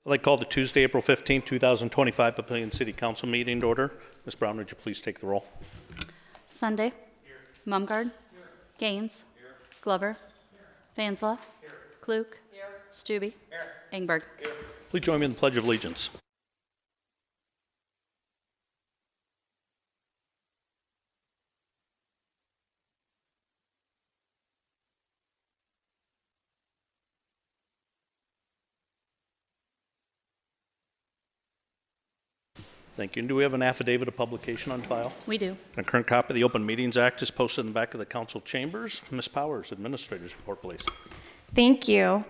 I'd like to call the Tuesday, April 15, 2025 Papillion City Council meeting to order. Ms. Brown, would you please take the roll? Sunday. Here. Mumgard. Here. Gaines. Here. Glover. Here. Fansla. Here. Klug. Here. Stube. Here. Engberg. Here. Please join me in the Pledge of Allegiance. Thank you. And do we have an affidavit of publication on file? We do. A current copy of the Open Meetings Act is posted in the back of the council chambers. Ms. Powers, Administrator's Report, please. Thank you.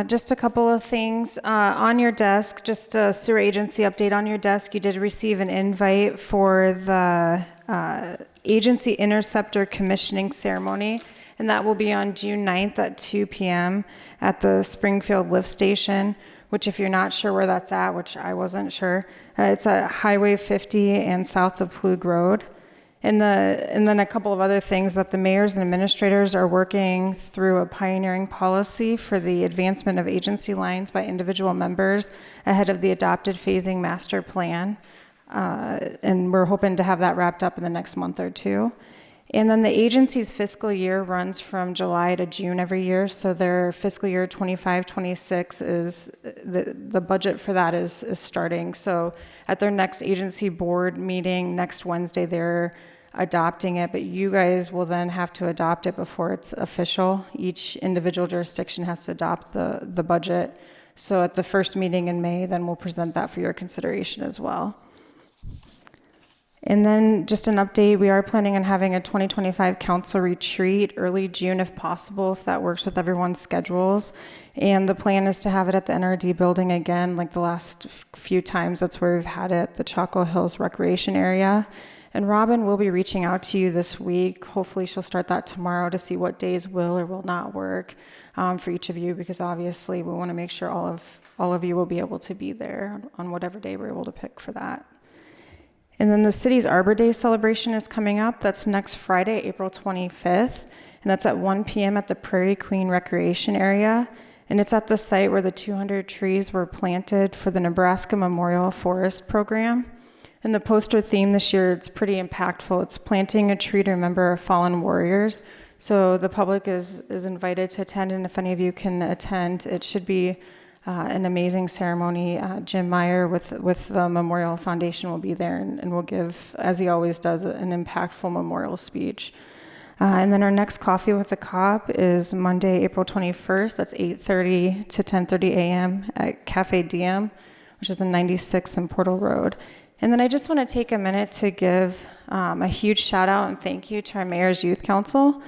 Just a couple of things. On your desk, just a sewer agency update on your desk. You did receive an invite for the agency interceptor commissioning ceremony, and that will be on June 9th at 2 p.m. at the Springfield Lift Station, which if you're not sure where that's at, which I wasn't sure, it's at Highway 50 and south of Plug Road. And then a couple of other things that the mayors and administrators are working through a pioneering policy for the advancement of agency lines by individual members ahead of the adopted phasing master plan. And we're hoping to have that wrapped up in the next month or two. And then the agency's fiscal year runs from July to June every year, so their fiscal year 25-26 is, the budget for that is starting. So at their next agency board meeting next Wednesday, they're adopting it, but you guys will then have to adopt it before it's official. Each individual jurisdiction has to adopt the budget. So at the first meeting in May, then we'll present that for your consideration as well. And then just an update, we are planning on having a 2025 council retreat early June if possible, if that works with everyone's schedules. And the plan is to have it at the NRD building again, like the last few times. That's where we've had it, the Chaco Hills Recreation Area. And Robin will be reaching out to you this week. Hopefully she'll start that tomorrow to see what days will or will not work for each of you, because obviously we want to make sure all of you will be able to be there on whatever day we're able to pick for that. And then the city's Arbor Day celebration is coming up. That's next Friday, April 25th. And that's at 1 p.m. at the Prairie Queen Recreation Area. And it's at the site where the 200 trees were planted for the Nebraska Memorial Forest Program. And the poster theme this year, it's pretty impactful. It's planting a tree to remember our fallen warriors. So the public is invited to attend, and if any of you can attend, it should be an amazing ceremony. Jim Meyer with the Memorial Foundation will be there and will give, as he always does, an impactful memorial speech. And then our next Coffee with the Cop is Monday, April 21st. That's 8:30 to 10:30 a.m. at Cafe Diem, which is in 96th and Portal Road. And then I just want to take a minute to give a huge shout out and thank you to our Mayor's Youth Council.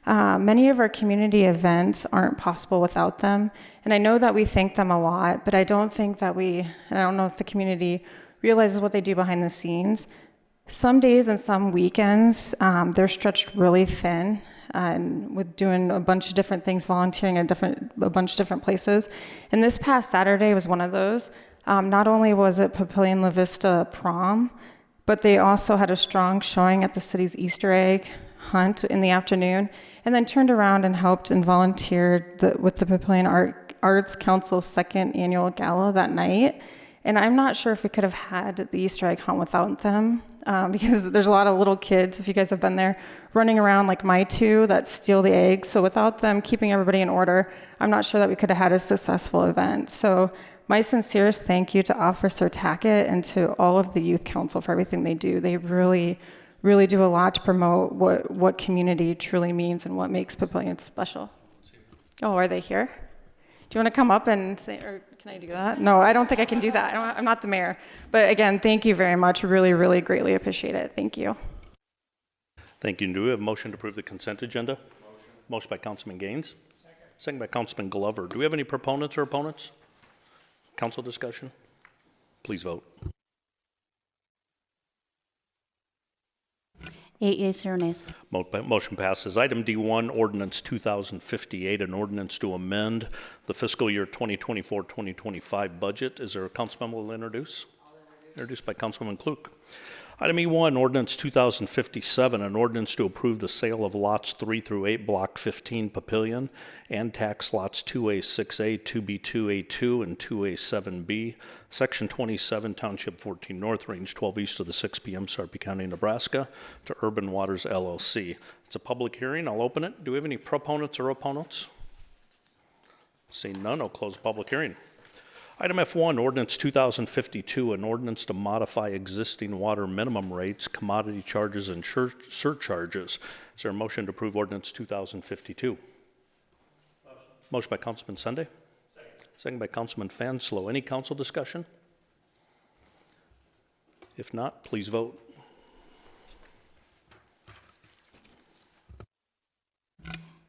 Many of our community events aren't possible without them. And I know that we thank them a lot, but I don't think that and I don't know if the community realizes what they do behind the scenes. Some days and some weekends, they're stretched really thin and with doing a bunch of different things, volunteering at a bunch of different places. And this past Saturday was one of those. Not only was it Papillion La Vista prom, but they also had a strong showing at the city's Easter egg hunt in the afternoon, and then turned around and helped and volunteered with the Papillion Arts Council's second annual gala that night. And I'm not sure if we could have had the Easter egg hunt without them, because there's a lot of little kids, if you guys have been there, running around like my two that steal the eggs. So without them keeping everybody in order, I'm not sure that we could have had a successful event. So my sincerest thank you to Officer Tackett and to all of the Youth Council for everything they do. They really do a lot to promote what community truly means and what makes Papillion special. Oh, are they here? Do you want to come up and say, or can I do that? No, I don't think I can do that. I'm not the mayor. But again, thank you very much. Really greatly appreciate it. Thank you. Thank you. Do we have a motion to approve the consent agenda? Motion by Councilman Gaines. Second by Councilman Glover. Do we have any proponents or opponents? Council discussion? Please vote. 8 yeas, 0 nays. Motion passes. Item D1, Ordinance 2058, an ordinance to amend the fiscal year 2024-2025 budget. Is there a council member who will introduce? Introduced by Councilwoman Klug. Item E1, ordinance 2057, an ordinance to approve the sale of lots 3 through 8, block 15 Papillion, and tax lots 2A, 6A, 2B, 2A2, and 2A, 7B, section 27, township 14 north, range 12 east of the 6 p.m., Sarpy County, Nebraska, to Urban Waters LLC. It's a public hearing. I'll open it. Do we have any proponents or opponents? Seeing none, I'll close the public hearing. Item F1, ordinance 2052, an ordinance to modify existing water minimum rates, commodity charges, and surcharges. Is there a motion to approve ordinance 2052? Motion by Councilman Sunday. Second by Councilman Fanslow. Any council discussion? If not, please vote.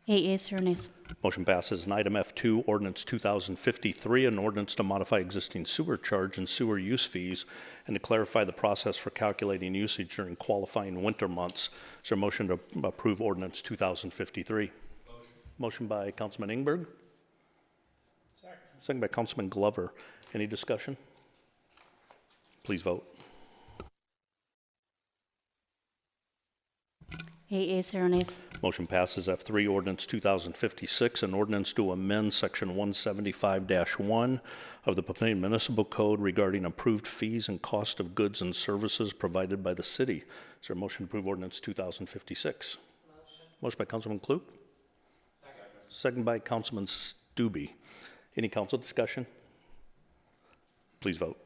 Eight yeas, 0 nays. Motion passes. And item F2, ordinance 2053, an ordinance to modify existing sewer charge and sewer use fees and to clarify the process for calculating usage during qualifying winter months. Is there a motion to approve ordinance 2053? Motion by Councilman Ingberg. Second by Councilman Glover. Any discussion? Please vote. 8 yeas, 0 nays. Motion passes. F3, ordinance 2056, an ordinance to amend section 175-1 of the Papillion Municipal Code regarding approved fees and cost of goods and services provided by the city. Is there a motion to approve ordinance 2056? Motion by Councilman Klug. Second by Councilman Stube. Any council discussion? Please vote.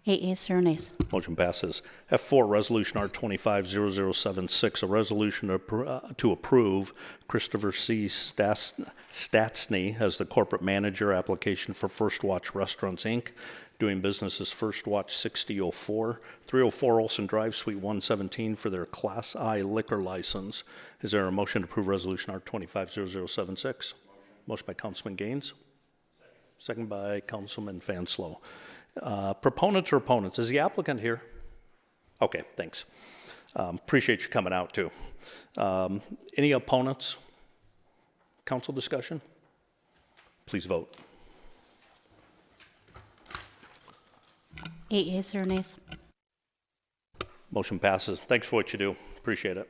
8 yeas, 0 nays. Motion passes. F4, Resolution R250076, a resolution to approve Christopher C. Statsny as the corporate manager, application for First Watch Restaurants, Inc., doing business as First Watch 6004, 304 Olson Drive, Suite 117, for their Class I liquor license. Is there a motion to approve Resolution R250076? Motion by Councilman Gaines. Second by Councilman Fanslow. Proponents or opponents? Is the applicant here? Okay, thanks. Appreciate you coming out too. Any opponents? Council discussion? Please vote. 8 yeas, 0 nays. Motion passes. Thanks for what you do. Appreciate it.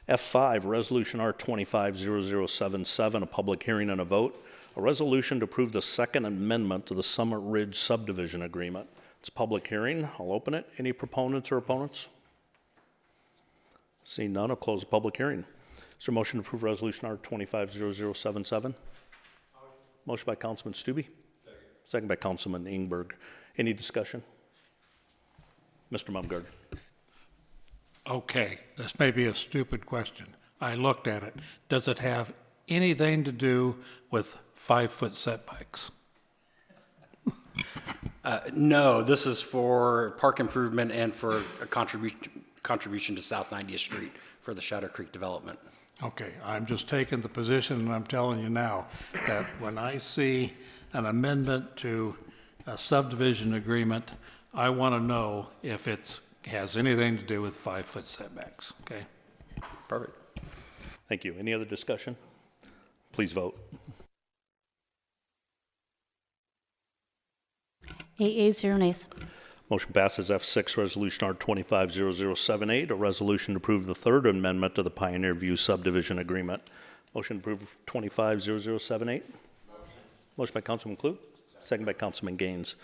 F5, Resolution R250077, a public hearing and a vote. A resolution to approve the Second Amendment to the Summit Ridge Subdivision Agreement. It's a public hearing. I'll open it. Any proponents or opponents? Seeing none, I'll close the public hearing. Is there a motion to approve Resolution R250077? Motion by Councilman Stube. Second by Councilman Ingberg. Any discussion? Mr. Mumgard. Okay, this may be a stupid question. I looked at it. Does it have anything to do with 5-foot setbacks? No, this is for park improvement and for a contribution to South 90th Street for the Shadow Creek development. Okay, I'm just taking the position, and I'm telling you now, that when I see an amendment to a subdivision agreement, I want to know if it has anything to do with 5-foot setbacks, okay? Perfect. Thank you. Any other discussion? Please vote. 8 yeas, 0 nays. Motion passes. F6, Resolution R250078, a resolution to approve the Third Amendment to the Pioneer View Subdivision Agreement. Motion to approve 250078. Motion by Councilman Klug. Second by Councilman Gaines.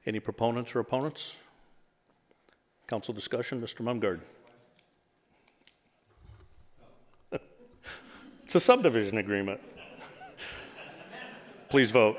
Any proponents or opponents? Council discussion, Mr. Mumgard. It's a subdivision agreement. Please vote.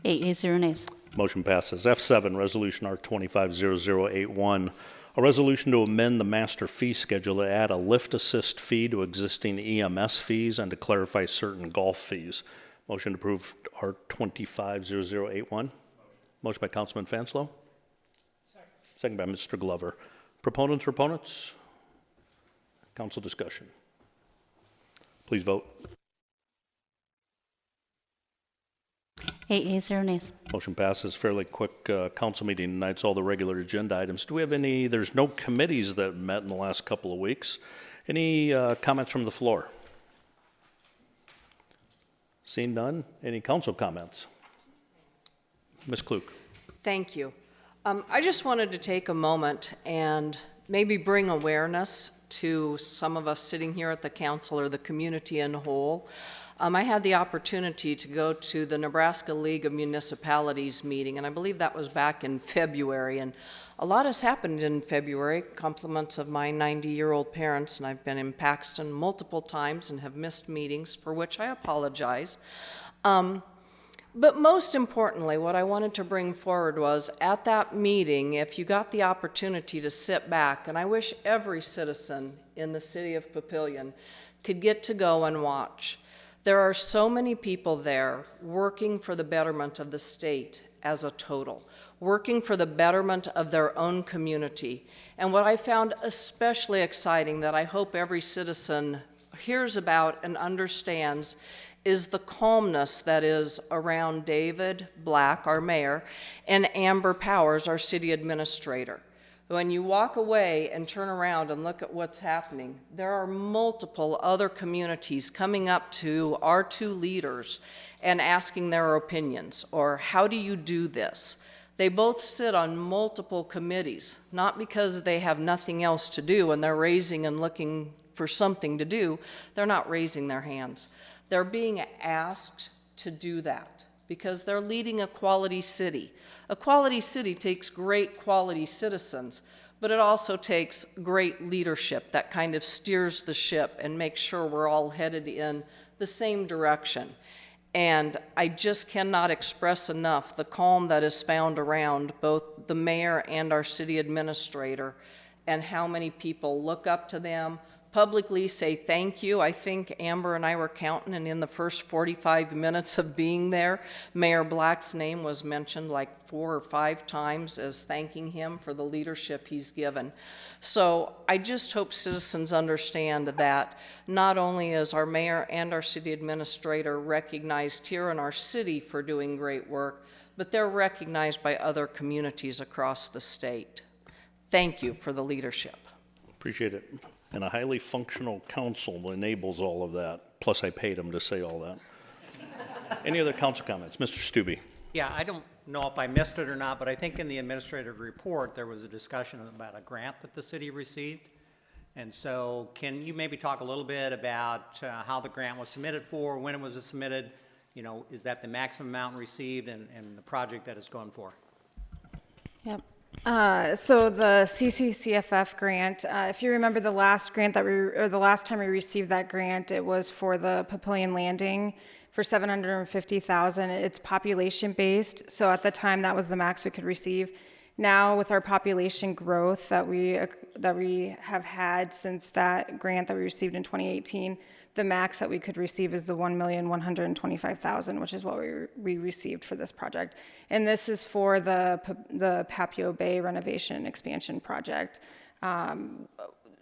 Eight yeas, 0 nays. Motion passes. F7, Resolution R250081, a resolution to amend the master fee schedule to add a lift assist fee to existing EMS fees and to clarify certain golf fees. Motion to approve R250081. Motion by Councilman Fanslow. Second by Mr. Glover. Proponents or opponents? Council discussion. Please vote. 8 yeas, 0 nays. Motion passes. Fairly quick council meeting tonight. It's all the regular agenda items. Do we have any? There's no committees that met in the last couple of weeks. Any comments from the floor? Seeing none, any council comments? Ms. Klug. Thank you. I just wanted to take a moment and maybe bring awareness to some of us sitting here at the council or the community in whole. I had the opportunity to go to the Nebraska League of Municipalities meeting, and I believe that was back in February. And a lot has happened in February, compliments of my 90-year-old parents, and I've been in Paxton multiple times and have missed meetings, for which I apologize. But most importantly, what I wanted to bring forward was, at that meeting, if you got the opportunity to sit back, and I wish every citizen in the city of Papillion could get to go and watch. There are so many people there working for the betterment of the state as a total, working for the betterment of their own community. And what I found especially exciting, that I hope every citizen hears about and understands, is the calmness that is around David Black, our mayor, and Amber Powers, our city administrator. When you walk away and turn around and look at what's happening, there are multiple other communities coming up to our two leaders and asking their opinions, or how do you do this? They both sit on multiple committees, not because they have nothing else to do and they're raising and looking for something to do. They're not raising their hands. They're being asked to do that because they're leading a quality city. A quality city takes great quality citizens, but it also takes great leadership that kind of steers the ship and makes sure we're all headed in the same direction. And I just cannot express enough the calm that is found around both the mayor and our city administrator, and how many people look up to them, publicly say thank you. I think Amber and I were counting, and in the first 45 minutes of being there, Mayor Black's name was mentioned like 4 or 5 times as thanking him for the leadership he's given. So I just hope citizens understand that not only is our mayor and our city administrator recognized here in our city for doing great work, but they're recognized by other communities across the state. Thank you for the leadership. Appreciate it. And a highly functional council enables all of that. Plus, I paid them to say all that. Any other council comments? Mr. Stubbe. Yeah, I don't know if I missed it or not, but I think in the administrative report, there was a discussion about a grant that the city received. And so can you maybe talk a little bit about how the grant was submitted for, when it was submitted? You know, is that the maximum amount received, and the project that it's going for? Yep. So the CCCFF grant, if you remember the last grant that the last time we received that grant, it was for the Papillion Landing for $750,000. It's population based, so at the time that was the max we could receive. Now with our population growth that we have had since that grant that we received in 2018, the max that we could receive is the $1,125,000, which is what we received for this project. And this is for the Papillion Bay renovation and expansion project.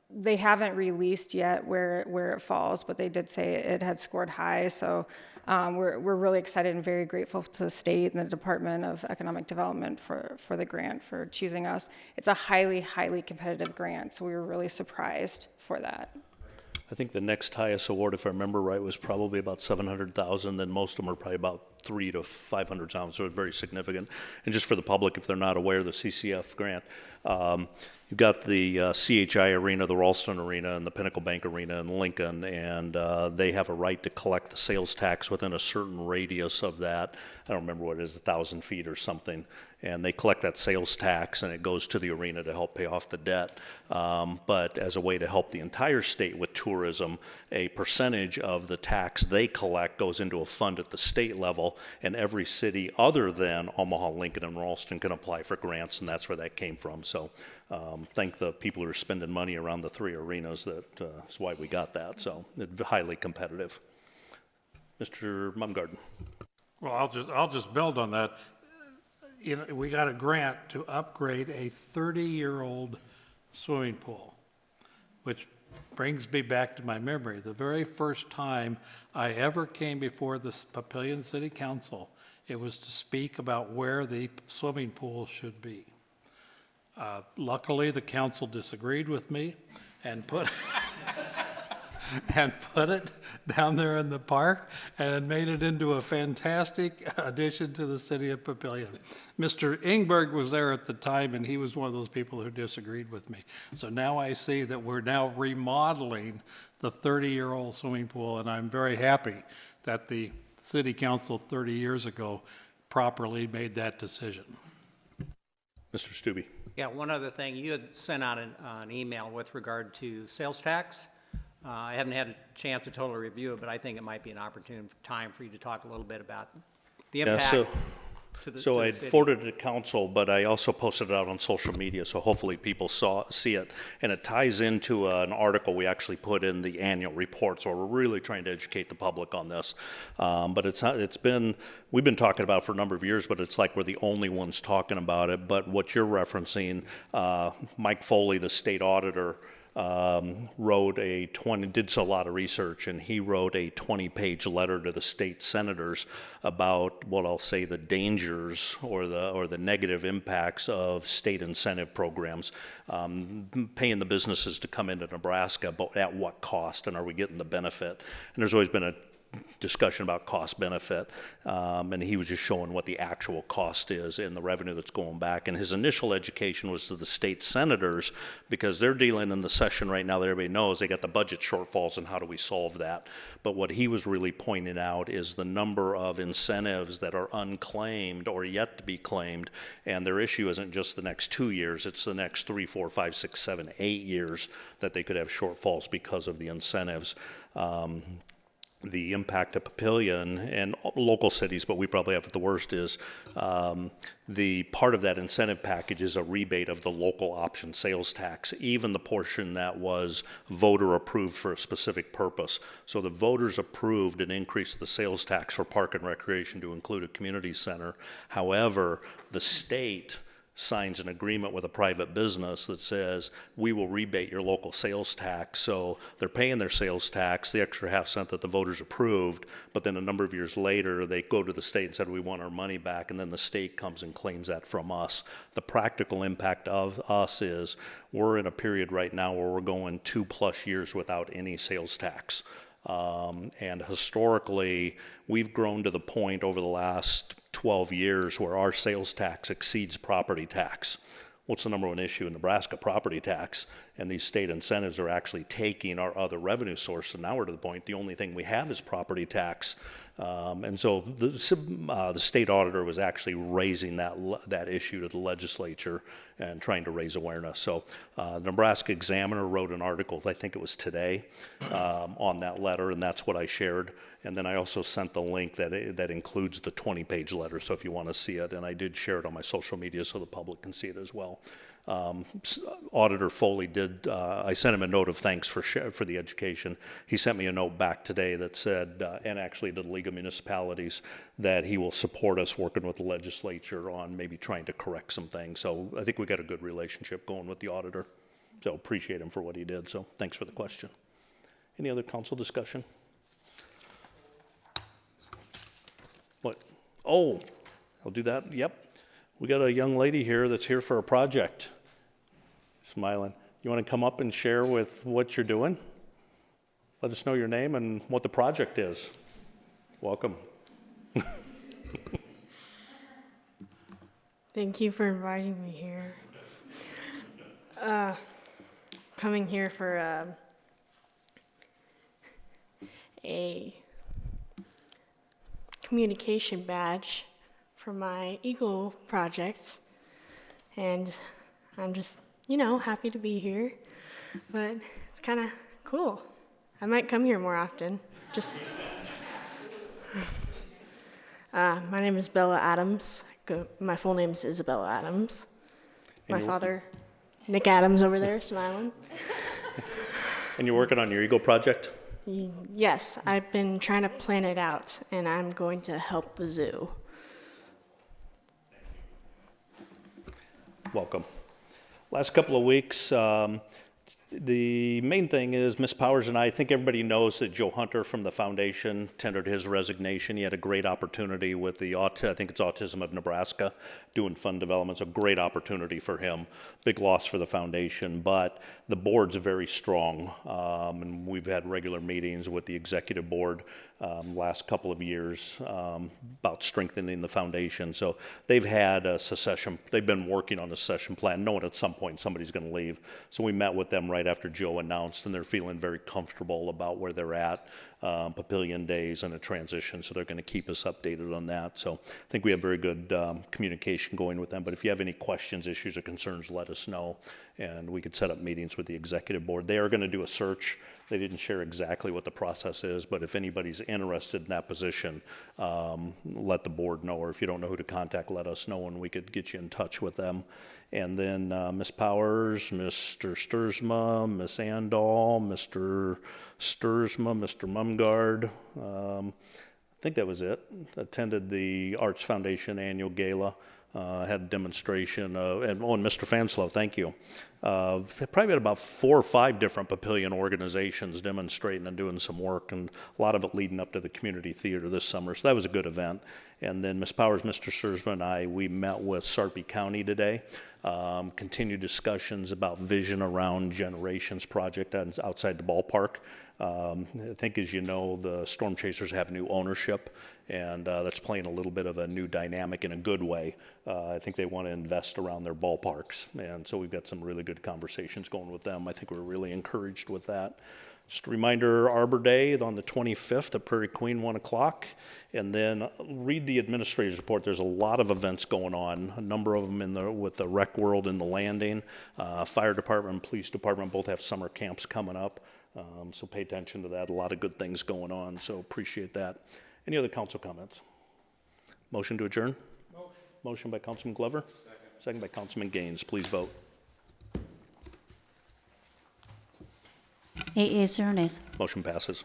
They haven't released yet where it falls, but they did say it had scored high. So we're really excited and very grateful to the state and the Department of Economic Development for the grant, for choosing us. It's a highly, highly competitive grant, so we were really surprised for that. I think the next highest award, if I remember right, was probably about $700,000. Then most of them are probably about $300,000 to $500,000, so it's very significant. And just for the public, if they're not aware of the CCF grant, you've got the CHI Arena, the Ralston Arena, and the Pinnacle Bank Arena in Lincoln, and they have a right to collect the sales tax within a certain radius of that. I don't remember what it is, 1,000 feet or something. And they collect that sales tax, and it goes to the arena to help pay off the debt. But as a way to help the entire state with tourism, a percentage of the tax they collect goes into a fund at the state level, and every city other than Omaha, Lincoln, and Ralston can apply for grants, and that's where that came from. So thank the people who are spending money around the 3 arenas. That's why we got that. So it's highly competitive. Mr. Mumgarden. Well, I'll just build on that. You know, we got a grant to upgrade a 30-year-old swimming pool, which brings me back to my memory. The very first time I ever came before the Papillion City Council, it was to speak about where the swimming pool should be. Luckily, the council disagreed with me and put and put it down there in the park, and it made it into a fantastic addition to the city of Papillion. Mr. Ingberg was there at the time, and he was one of those people who disagreed with me. So now I see that we're now remodeling the 30-year-old swimming pool, and I'm very happy that the city council 30 years ago properly made that decision. Mr. Stubbe. Yeah, one other thing, you had sent out an email with regard to sales tax. I haven't had a chance to totally review it, but I think it might be an opportune time for you to talk a little bit about the impact to the So I city. forwarded it to council, but I also posted it out on social media, so hopefully people see it. And it ties into an article we actually put in the annual report, so we're really trying to educate the public on this. But we've been talking about it for a number of years, but it's like we're the only ones talking about it. But what you're referencing, Mike Foley, the state auditor, did a lot of research, and he wrote a 20-page letter to the state senators about what I'll say the dangers or the negative impacts of state incentive programs, paying the businesses to come into Nebraska, but at what cost, and are we getting the benefit? And there's always been a discussion about cost benefit, and he was just showing what the actual cost is and the revenue that's going back. And his initial education was to the state senators, because they're dealing in the session right now that everybody knows they got the budget shortfalls, and how do we solve that? But what he was really pointing out is the number of incentives that are unclaimed or yet to be claimed, and their issue isn't just the next 2 years, it's the next 3, 4, 5, 6, 7, 8 years that they could have shortfalls because of the incentives. The impact of Papillion and local cities, but we probably have it the worst, is the part of that incentive package is a rebate of the local option sales tax, even the portion that was voter approved for a specific purpose. So the voters approved an increase of the sales tax for park and recreation to include a community center. However, the state signs an agreement with a private business that says we will rebate your local sales tax. So they're paying their sales tax, the extra half cent that the voters approved, but then a number of years later they go to the state and said we want our money back, and then the state comes and claims that from us. The practical impact of us is we're in a period right now where we're going 2+ years without any sales tax. And historically, we've grown to the point over the last 12 years where our sales tax exceeds property tax. What's the number one issue in Nebraska? Property tax. And these state incentives are actually taking our other revenue source. And now we're to the point the only thing we have is property tax. And so the state auditor was actually raising that issue to the legislature and trying to raise awareness. So the Nebraska Examiner wrote an article, I think it was today, on that letter, and that's what I shared. And then I also sent the link that includes the 20-page letter, so if you want to see it, and I did share it on my social media so the public can see it as well. Auditor Foley I sent him a note of thanks for the education. He sent me a note back today that said, and actually to the League of Municipalities, that he will support us working with the legislature on maybe trying to correct some things. So I think we got a good relationship going with the auditor. So appreciate him for what he did. So thanks for the question. Any other council discussion? What? Oh, I'll do that. Yep. We got a young lady here that's here for a project. Smiling. You want to come up and share with what you're doing? Let us know your name and what the project is. Welcome. Thank you for inviting me here. Coming here for a communication badge for my Eagle project, and I'm just, happy to be here, but it's kind of cool. I might come here more often. My name is Bella Adams. My full name is Isabella Adams. My father, Nick Adams, over there smiling. And you're working on your Eagle project? Yes, I've been trying to plan it out, and I'm going to help the zoo. Welcome. Last couple of weeks, The main thing is, Ms. Powers and I think everybody knows that Joe Hunter from the foundation tendered his resignation. He had a great opportunity with the, I think it's Autism of Nebraska, doing fund development. It's a great opportunity for him. Big loss for the foundation, but the board's very strong. And we've had regular meetings with the executive board last couple of years about strengthening the foundation. So they've had a succession, they've been working on a succession plan, knowing at some point somebody's going to leave. So we met with them right after Joe announced, and they're feeling very comfortable about where they're at, Papillion days and a transition, so they're going to keep us updated on that. So I think we have very good communication going with them, but if you have any questions, issues, or concerns, let us know, and we could set up meetings with the executive board. They are going to do a search. They didn't share exactly what the process is, but if anybody's interested in that position, let the board know, or if you don't know who to contact, let us know, and we could get you in touch with them. And then Ms. Powers, Mr. Stursma, Ms. Andall, Mr. Stursma, Mr. Mumgard, I think that was it. Attended the Arts Foundation annual gala. Had a demonstration, and Mr. Fanslow, thank you. Probably had about 4 or 5 different Papillion organizations demonstrating and doing some work, and a lot of it leading up to the community theater this summer. So that was a good event. And then Ms. Powers, Mr. Sersman, and I, we met with Sarpy County today. Continued discussions about vision around Generations project outside the ballpark. I think, as you know, the Storm Chasers have new ownership, and that's playing a little bit of a new dynamic in a good way. I think they want to invest around their ballparks, and so we've got some really good conversations going with them. I think we're really encouraged with that. Just a reminder, Arbor Day on the 25th at Prairie Queen, 1 o'clock. And then read the administrator's report. There's a lot of events going on, a number of them with the rec world in the landing. Fire department, police department both have summer camps coming up. So pay attention to that. A lot of good things going on, so appreciate that. Any other council comments? Motion to adjourn? Motion by Councilman Glover? Second by Councilman Gaines. Please vote. 8 yeas, 0 nays. Motion passes.